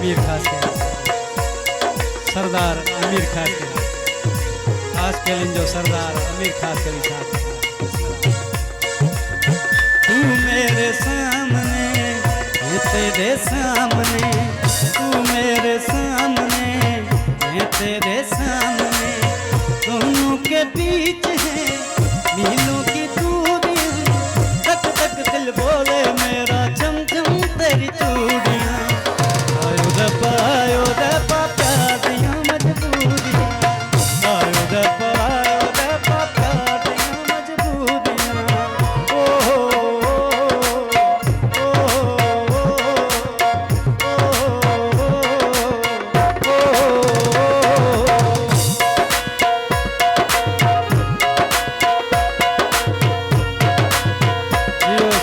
अमीर खास के सरदार अमीर खास के जो सरदार अमीर खास के साथ तू मेरे सामने मैं तेरे सामने तू मेरे सामने मैं तेरे सामने दोनों के बीच है मीलों की दूरियां तक तक दिल बोले मेरा चम चम तेरी चूड़ियां आयो रब्बा प्यार दिया मजबूरियां आयो रब्बा प्यार दिया मजबूरियां ओ हो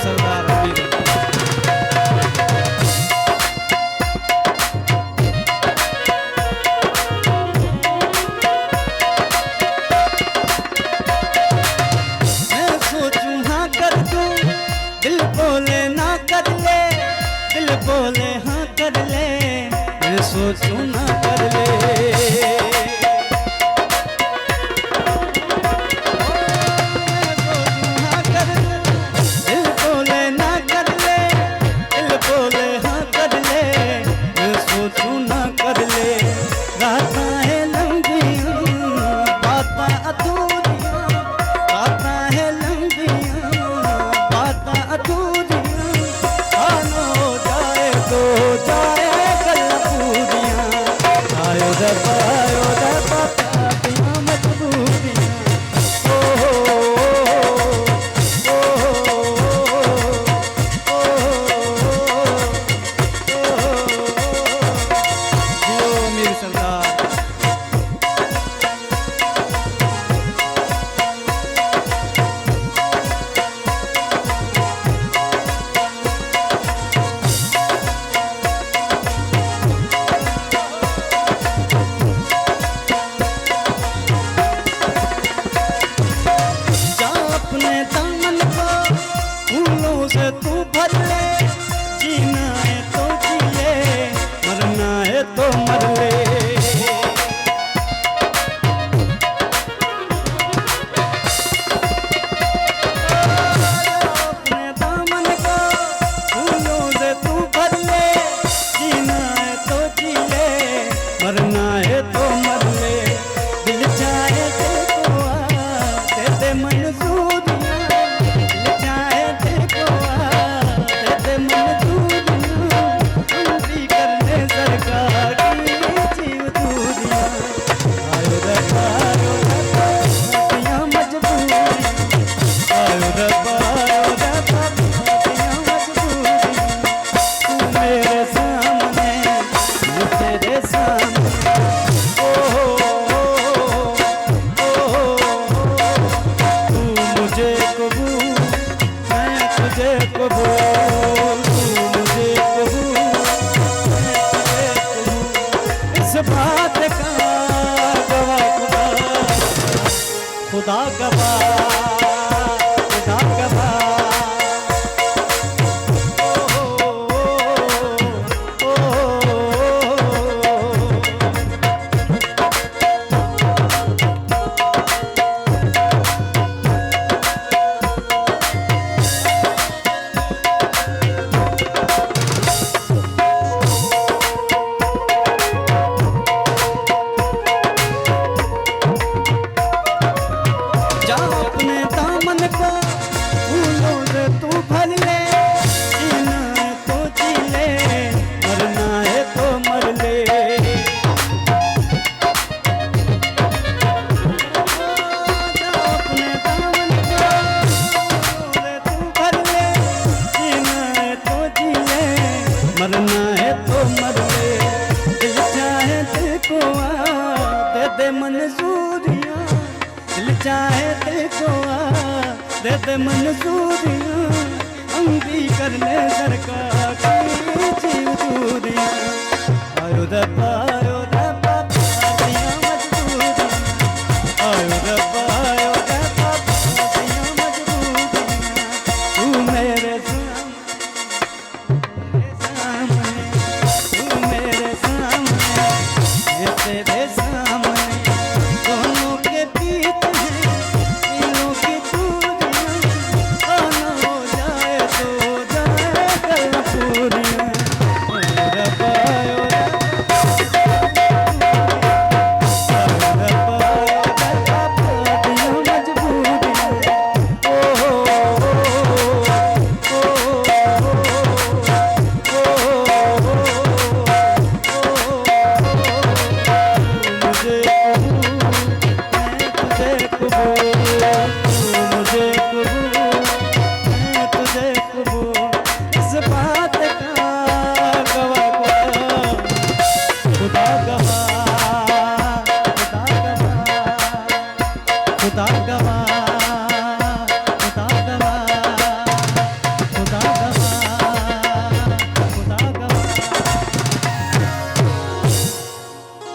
सरदार अमीर दिल बोले ना कर ले दिल बोले हाँ कर ले मैं सोचूं ना कर ले दिल बोले ना कर ले दिल बोले हाँ कर ले मैं सोचूं ना कर ले रातां है लंबियां बातां अधूरियां रातां है लंबियां बातां अधूरियां आनो जाए तो जाए कल पूरियां आयो रब्बा प्यार दिया मजबूरियां ओ हो जियो अमीर सरदार अपने दामन को फूलों से तू भर ले जीना है तो जी ले मरना है तो मर ले अपने दामन को फूलों से तू भर ले जीना है तो जी ले मरना है तो मर ले दिल चाहे तो तेरे मंजूर बात का गवाह खुदा गवाह खुदा गवाह मरना है तो मर ले दिल चाहे दिल को दे दे मंजूरियां दिल चाहे दिल को दे दे मंजूरियां हम भी कर ले सरकार की चूड़ियां आयो रब्बा